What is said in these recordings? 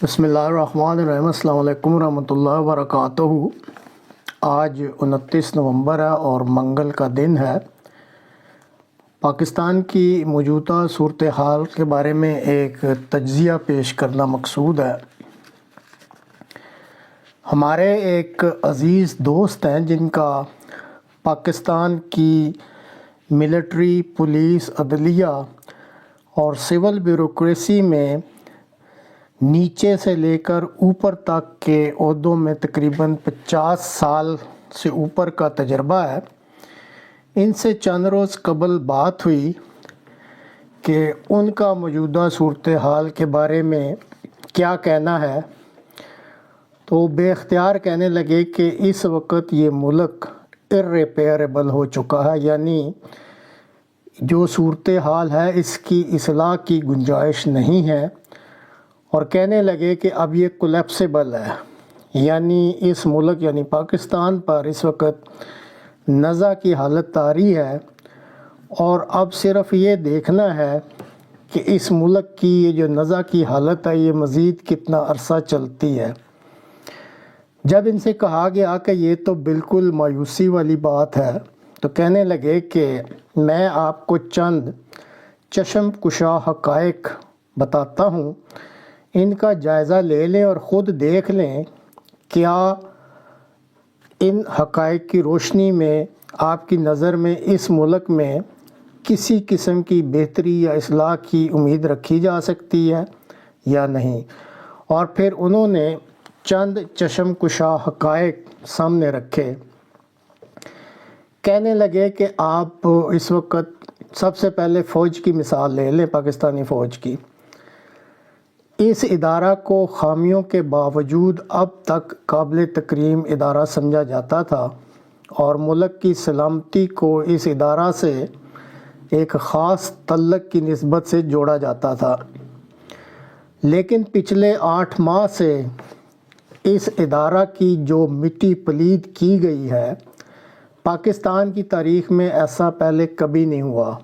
بسم اللہ الرحمن الرحیم۔ السلام علیکم ورحمۃ اللہ وبرکاتہ۔ آج 29 نومبر ہے اور منگل کا دن ہے۔ پاکستان کی موجودہ صورتحال کے بارے میں ایک تجزیہ پیش کرنا مقصود ہے۔ ہمارے ایک عزیز دوست ہیں جن کا پاکستان کی ملٹری، پولیس، عدلیہ اور سول بیوروکریسی میں نیچے سے لے کر اوپر تک کے عہدوں میں تقریباً 50 سال سے اوپر کا تجربہ ہے۔ ان سے چند روز قبل بات ہوئی کہ ان کا موجودہ صورتحال کے بارے میں کیا کہنا ہے، تو بے اختیار کہنے لگے کہ اس وقت یہ ملک irreparable ہو چکا ہے، یعنی جو صورتحال ہے اس کی اصلاح کی گنجائش نہیں ہے، اور کہنے لگے کہ اب یہ کولیپسیبل ہے، یعنی اس ملک یعنی پاکستان پر اس وقت نزع کی حالت طاری ہے، اور اب صرف یہ دیکھنا ہے کہ اس ملک کی یہ جو نزع کی حالت ہے یہ مزید کتنا عرصہ چلتی ہے۔ جب ان سے کہا گیا کہ یہ تو بالکل مایوسی والی بات ہے، تو کہنے لگے کہ میں آپ کو چند چشم کشا حقائق بتاتا ہوں، ان کا جائزہ لے لیں اور خود دیکھ لیں کیا ان حقائق کی روشنی میں آپ کی نظر میں اس ملک میں کسی قسم کی بہتری یا اصلاح کی امید رکھی جا سکتی ہے یا نہیں۔ اور پھر انہوں نے چند چشم کشا حقائق سامنے رکھے۔ کہنے لگے کہ آپ اس وقت سب سے پہلے فوج کی مثال لے لیں، پاکستانی فوج کی۔ اس ادارہ کو خامیوں کے باوجود اب تک قابل تکریم ادارہ سمجھا جاتا تھا، اور ملک کی سلامتی کو اس ادارہ سے ایک خاص تعلق کی نسبت سے جوڑا جاتا تھا۔ لیکن پچھلے 8 ماہ سے اس ادارہ کی جو مٹی پلید کی گئی ہے، پاکستان کی تاریخ میں ایسا پہلے کبھی نہیں ہوا۔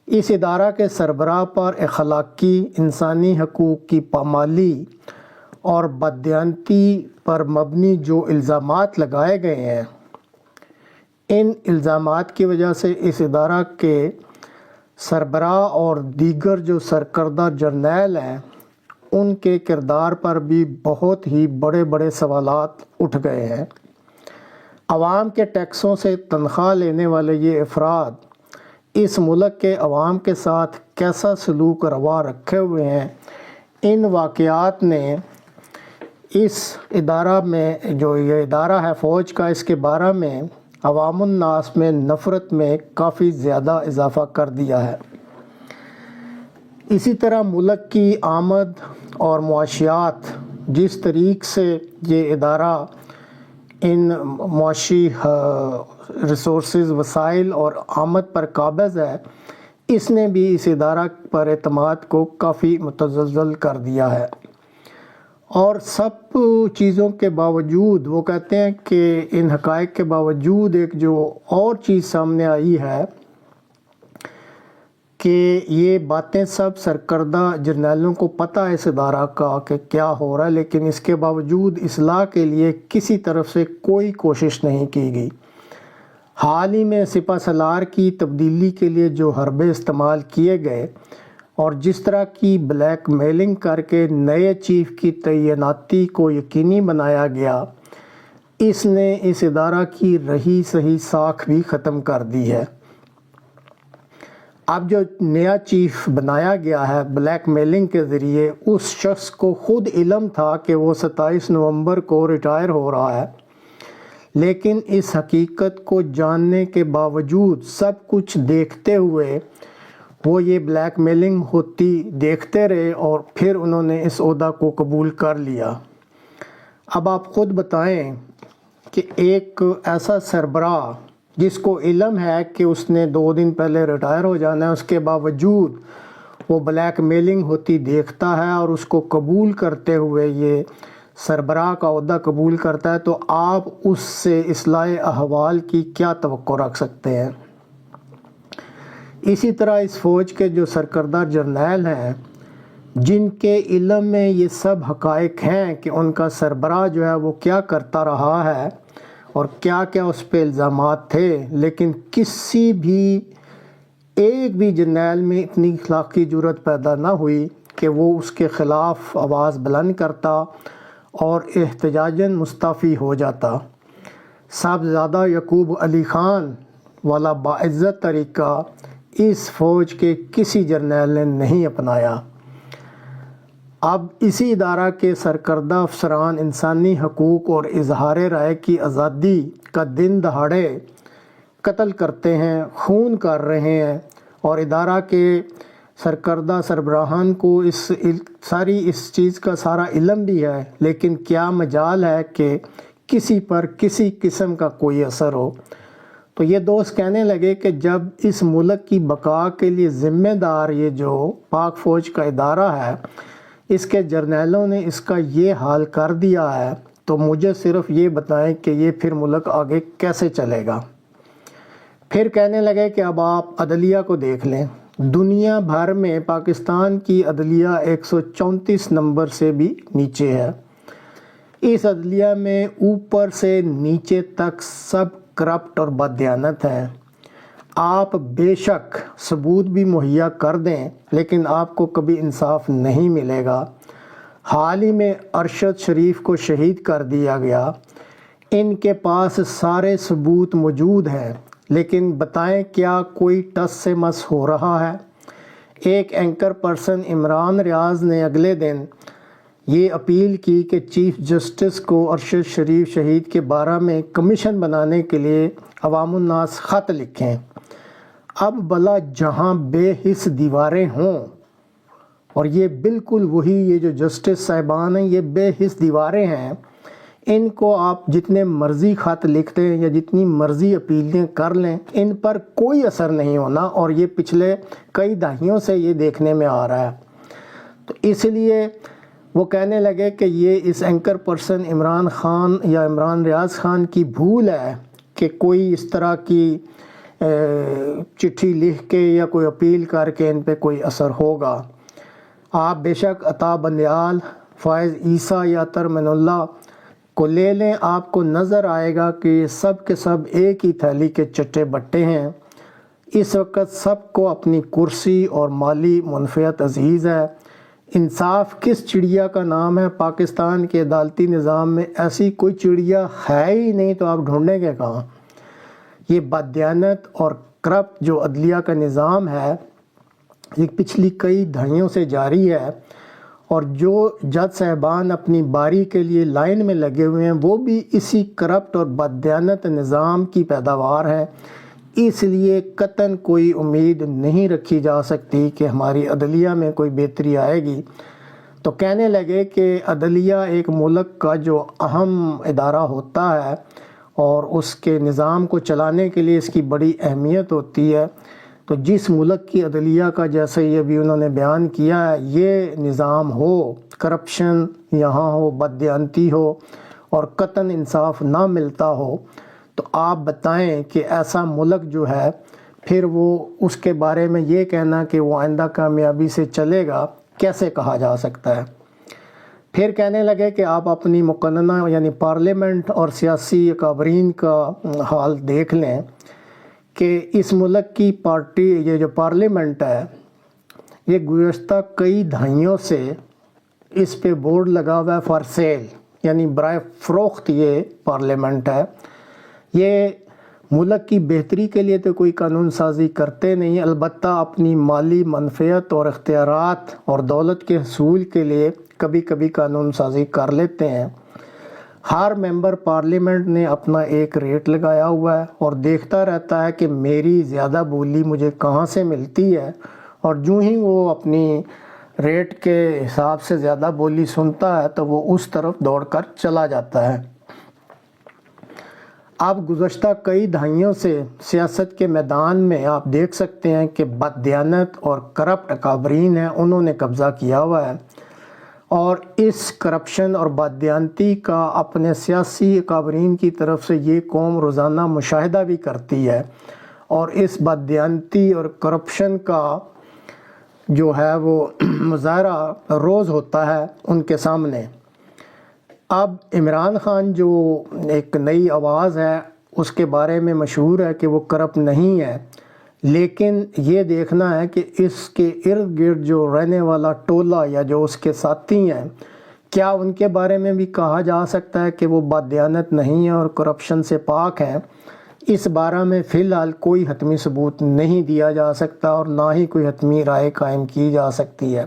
اس ادارہ کے سربراہ پر اخلاقی، انسانی حقوق کی پامالی اور بددیانتی پر مبنی جو الزامات لگائے گئے ہیں، ان الزامات کی وجہ سے اس ادارہ کے سربراہ اور دیگر جو سرکردہ جرنیل ہیں ان کے کردار پر بھی بہت ہی بڑے بڑے سوالات اٹھ گئے ہیں۔ عوام کے ٹیکسوں سے تنخواہ لینے والے یہ افراد اس ملک کے عوام کے ساتھ کیسا سلوک روا رکھے ہوئے ہیں، ان واقعات نے اس ادارہ میں جو یہ ادارہ ہے فوج کا، اس کے بارے میں عوام الناس میں نفرت میں کافی زیادہ اضافہ کر دیا ہے۔ اسی طرح ملک کی آمد اور معاشیات، جس طریق سے یہ ادارہ ان معاشی ریسورسز، وسائل اور آمد پر قابض ہے، اس نے بھی اس ادارہ پر اعتماد کو کافی متزلزل کر دیا ہے۔ اور سب چیزوں کے باوجود وہ کہتے ہیں کہ ان حقائق کے باوجود ایک جو اور چیز سامنے آئی ہے کہ یہ باتیں سب سرکردہ جرنیلوں کو پتہ ہے اس ادارہ کا کہ کیا ہو رہا ہے، لیکن اس کے باوجود اصلاح کے لیے کسی طرف سے کوئی کوشش نہیں کی گئی۔ حال ہی میں سپہ سالار کی تبدیلی کے لیے جو حربے استعمال کیے گئے اور جس طرح کی بلیک میلنگ کر کے نئے چیف کی تعیناتی کو یقینی بنایا گیا، اس نے اس ادارہ کی رہی صحیح ساکھ بھی ختم کر دی ہے۔ اب جو نیا چیف بنایا گیا ہے بلیک میلنگ کے ذریعے، اس شخص کو خود علم تھا کہ وہ 27 نومبر کو ریٹائر ہو رہا ہے، لیکن اس حقیقت کو جاننے کے باوجود سب کچھ دیکھتے ہوئے وہ یہ بلیک میلنگ ہوتی دیکھتے رہے، اور پھر انہوں نے اس عہدہ کو قبول کر لیا۔ اب آپ خود بتائیں کہ ایک ایسا سربراہ جس کو علم ہے کہ اس نے 2 دن پہلے ریٹائر ہو جانا ہے، اس کے باوجود وہ بلیک میلنگ ہوتی دیکھتا ہے اور اس کو قبول کرتے ہوئے یہ سربراہ کا عہدہ قبول کرتا ہے، تو آپ اس سے اصلاح احوال کی کیا توقع رکھ سکتے ہیں؟ اسی طرح اس فوج کے جو سرکردہ جرنیل ہیں، جن کے علم میں یہ سب حقائق ہیں کہ ان کا سربراہ جو ہے وہ کیا کرتا رہا ہے اور کیا کیا اس پہ الزامات تھے، لیکن کسی بھی ایک بھی جرنیل میں اتنی اخلاقی جرات پیدا نہ ہوئی کہ وہ اس کے خلاف آواز بلند کرتا اور احتجاجاً مستعفی ہو جاتا۔ صاحبزادہ یعقوب علی خان والا باعزت طریقہ اس فوج کے کسی جرنیل نے نہیں اپنایا۔ اب اسی ادارہ کے سرکردہ افسران انسانی حقوق اور اظہار رائے کی آزادی کا دن دہاڑے قتل کرتے ہیں، خون کر رہے ہیں، اور ادارہ کے سرکردہ سربراہان کو اس چیز کا سارا علم بھی ہے، لیکن کیا مجال ہے کہ کسی پر کسی قسم کا کوئی اثر ہو۔ تو یہ دوست کہنے لگے کہ جب اس ملک کی بقا کے لیے ذمہ دار یہ جو پاک فوج کا ادارہ ہے، اس کے جرنیلوں نے اس کا یہ حال کر دیا ہے، تو مجھے صرف یہ بتائیں کہ یہ پھر ملک آگے کیسے چلے گا۔ پھر کہنے لگے کہ اب آپ عدلیہ کو دیکھ لیں، دنیا بھر میں پاکستان کی عدلیہ 134 نمبر سے بھی نیچے ہے۔ اس عدلیہ میں اوپر سے نیچے تک سب کرپٹ اور بددیانت ہیں۔ آپ بے شک ثبوت بھی مہیا کر دیں، لیکن آپ کو کبھی انصاف نہیں ملے گا۔ حال ہی میں ارشد شریف کو شہید کر دیا گیا، ان کے پاس سارے ثبوت موجود ہیں، لیکن بتائیں کیا کوئی ٹس سے مس ہو رہا ہے؟ ایک اینکر پرسن عمران ریاض نے اگلے دن یہ اپیل کی کہ چیف جسٹس کو ارشد شریف شہید کے بارے میں کمیشن بنانے کے لیے عوام الناس خط لکھیں۔ اب بلا جہاں بے حس دیواریں ہوں، اور یہ بالکل وہی یہ جو جسٹس صاحبان ہیں یہ بے حس دیواریں ہیں، ان کو آپ جتنے مرضی خط لکھ دیں یا جتنی مرضی اپیلیں کر لیں، ان پر کوئی اثر نہیں ہونا، اور یہ پچھلے کئی دہائیوں سے یہ دیکھنے میں آ رہا ہے۔ تو اس لیے وہ کہنے لگے کہ یہ اس اینکر پرسن عمران خان یا عمران ریاض خان کی بھول ہے کہ کوئی اس طرح کی چٹھی لکھ کے یا کوئی اپیل کر کے ان پہ کوئی اثر ہوگا۔ آپ بے شک عطا بندیال، فائز عیسیٰ یا ترمن اللہ کو لے لیں، آپ کو نظر آئے گا کہ یہ سب کے سب ایک ہی تھیلی کے چٹے بٹے ہیں۔ اس وقت سب کو اپنی کرسی اور مالی منفعت عزیز ہے۔ انصاف کس چڑیا کا نام ہے؟ پاکستان کے عدالتی نظام میں ایسی کوئی چڑیا ہے ہی نہیں، تو آپ ڈھونڈیں گے کہاں؟ یہ بددیانت اور کرپٹ جو عدلیہ کا نظام ہے یہ پچھلی کئی دہائیوں سے جاری ہے، اور جو جج صاحبان اپنی باری کے لیے لائن میں لگے ہوئے ہیں وہ بھی اسی کرپٹ اور بددیانت نظام کی پیداوار ہے۔ اس لیے قطعاً کوئی امید نہیں رکھی جا سکتی کہ ہماری عدلیہ میں کوئی بہتری آئے گی۔ تو کہنے لگے کہ عدلیہ ایک ملک کا جو اہم ادارہ ہوتا ہے اور اس کے نظام کو چلانے کے لیے اس کی بڑی اہمیت ہوتی ہے، تو جس ملک کی عدلیہ کا جیسے یہ بھی انہوں نے بیان کیا ہے یہ نظام ہو، کرپشن یہاں ہو، بددیانتی ہو اور قطعاً انصاف نہ ملتا ہو، تو آپ بتائیں کہ ایسا ملک جو ہے پھر وہ اس کے بارے میں یہ کہنا کہ وہ آئندہ کامیابی سے چلے گا کیسے کہا جا سکتا ہے؟ پھر کہنے لگے کہ آپ اپنی مقننہ یعنی پارلیمنٹ اور سیاسی اکابرین کا حال دیکھ لیں کہ اس ملک کی پارٹی یہ جو پارلیمنٹ ہے یہ گزشتہ کئی دہائیوں سے اس پہ بورڈ لگا ہوا ہے فار سیل، یعنی برائے فروخت یہ پارلیمنٹ ہے۔ یہ ملک کی بہتری کے لیے تو کوئی قانون سازی کرتے نہیں، البتہ اپنی مالی منفعت اور اختیارات اور دولت کے حصول کے لیے کبھی کبھی قانون سازی کر لیتے ہیں۔ ہر ممبر پارلیمنٹ نے اپنا ایک ریٹ لگایا ہوا ہے اور دیکھتا رہتا ہے کہ میری زیادہ بولی مجھے کہاں سے ملتی ہے، اور جو ہی وہ اپنی ریٹ کے حساب سے زیادہ بولی سنتا ہے تو وہ اس طرف دوڑ کر چلا جاتا ہے۔ اب گزشتہ کئی دہائیوں سے سیاست کے میدان میں آپ دیکھ سکتے ہیں کہ بددیانت اور کرپٹ اکابرین ہیں، انہوں نے قبضہ کیا ہوا ہے، اور اس کرپشن اور بددیانتی کا اپنے سیاسی اکابرین کی طرف سے یہ قوم روزانہ مشاہدہ بھی کرتی ہے، اور اس بددیانتی اور کرپشن کا جو ہے وہ مظاہرہ روز ہوتا ہے ان کے سامنے۔ اب عمران خان جو ایک نئی آواز ہے اس کے بارے میں مشہور ہے کہ وہ کرپٹ نہیں ہے، لیکن یہ دیکھنا ہے کہ اس کے ارد گرد جو رہنے والا ٹولہ یا جو اس کے ساتھی ہیں، کیا ان کے بارے میں بھی کہا جا سکتا ہے کہ وہ بددیانت نہیں ہیں اور کرپشن سے پاک ہیں؟ اس بارے میں فی الحال کوئی حتمی ثبوت نہیں دیا جا سکتا اور نہ ہی کوئی حتمی رائے قائم کی جا سکتی ہے۔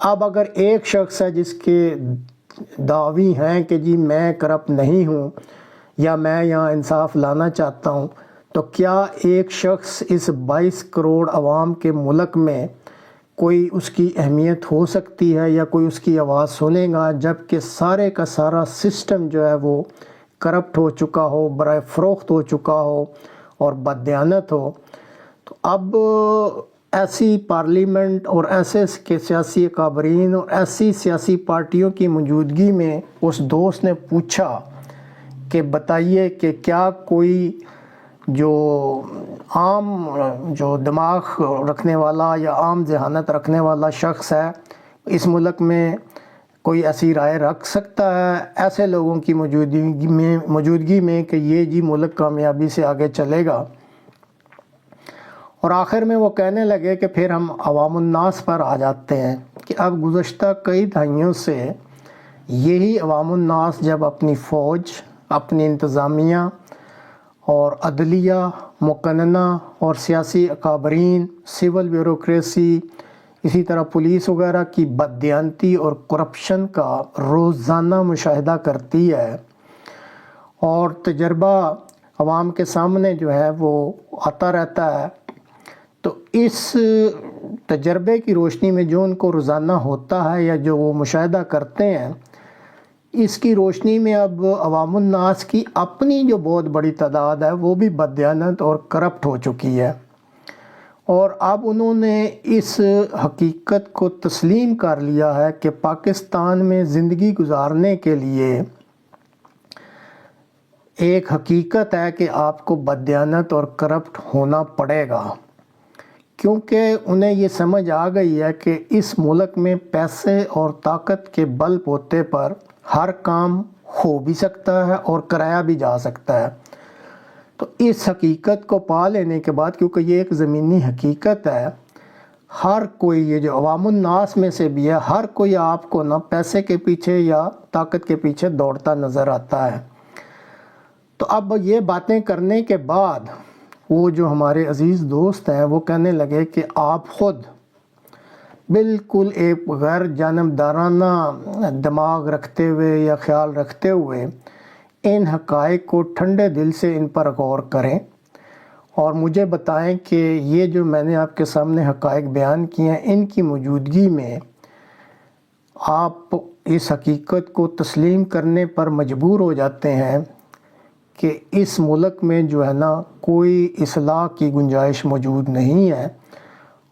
اب اگر ایک شخص ہے جس کے دعوی ہیں کہ جی میں کرپٹ نہیں ہوں یا میں یہاں انصاف لانا چاہتا ہوں، تو کیا ایک شخص اس 22 کروڑ عوام کے ملک میں کوئی اس کی اہمیت ہو سکتی ہے یا کوئی اس کی آواز سنے گا، جب کہ سارے کا سارا سسٹم جو ہے وہ کرپٹ ہو چکا ہو، برائے فروخت ہو چکا ہو اور بددیانت ہو؟ تو اب ایسی پارلیمنٹ اور ایسے سیاسی اکابرین اور ایسی سیاسی پارٹیوں کی موجودگی میں اس دوست نے پوچھا کہ بتائیے کہ کیا کوئی جو عام جو دماغ رکھنے والا یا عام ذہانت رکھنے والا شخص ہے اس ملک میں کوئی ایسی رائے رکھ سکتا ہے ایسے لوگوں کی موجودگی میں کہ یہ جی ملک کامیابی سے آگے چلے گا؟ اور آخر میں وہ کہنے لگے کہ پھر ہم عوام الناس پر آ جاتے ہیں کہ اب گزشتہ کئی دہائیوں سے یہی عوام الناس جب اپنی فوج، اپنی انتظامیہ اور عدلیہ، مقننہ اور سیاسی اکابرین، سول بیوروکریسی، اسی طرح پولیس وغیرہ کی بددیانتی اور کرپشن کا روزانہ مشاہدہ کرتی ہے اور تجربہ عوام کے سامنے جو ہے وہ آتا رہتا ہے، تو اس تجربے کی روشنی میں جو ان کو روزانہ ہوتا ہے یا جو وہ مشاہدہ کرتے ہیں، اس کی روشنی میں اب عوام الناس کی اپنی جو بہت بڑی تعداد ہے وہ بھی بددیانت اور کرپٹ ہو چکی ہے، اور اب انہوں نے اس حقیقت کو تسلیم کر لیا ہے کہ پاکستان میں زندگی گزارنے کے لیے ایک حقیقت ہے کہ آپ کو بددیانت اور کرپٹ ہونا پڑے گا، کیونکہ انہیں یہ سمجھ آ گئی ہے کہ اس ملک میں پیسے اور طاقت کے بل بوتے پر ہر کام ہو بھی سکتا ہے اور کرایا بھی جا سکتا ہے۔ تو اس حقیقت کو پا لینے کے بعد، کیونکہ یہ ایک زمینی حقیقت ہے، ہر کوئی، یہ جو عوام الناس میں سے بھی ہے، ہر کوئی آپ کو نہ پیسے کے پیچھے یا طاقت کے پیچھے دوڑتا نظر آتا ہے۔ تو اب یہ باتیں کرنے کے بعد وہ جو ہمارے عزیز دوست ہیں وہ کہنے لگے کہ آپ خود بالکل ایک غیر جانبدارانہ دماغ رکھتے ہوئے یا خیال رکھتے ہوئے ان حقائق کو ٹھنڈے دل سے ان پر غور کریں اور مجھے بتائیں کہ یہ جو میں نے آپ کے سامنے حقائق بیان کیے ہیں، ان کی موجودگی میں آپ اس حقیقت کو تسلیم کرنے پر مجبور ہو جاتے ہیں کہ اس ملک میں جو ہے نا کوئی اصلاح کی گنجائش موجود نہیں ہے،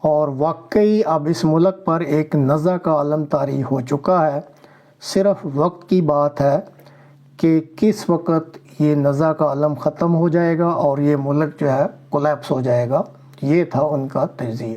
اور واقعی اب اس ملک پر ایک نزع کا عالم طاری ہو چکا ہے۔ صرف وقت کی بات ہے کہ کس وقت یہ نزع کا عالم ختم ہو جائے گا اور یہ ملک جو ہے کولیپس ہو جائے گا۔ یہ تھا ان کا تجزیہ۔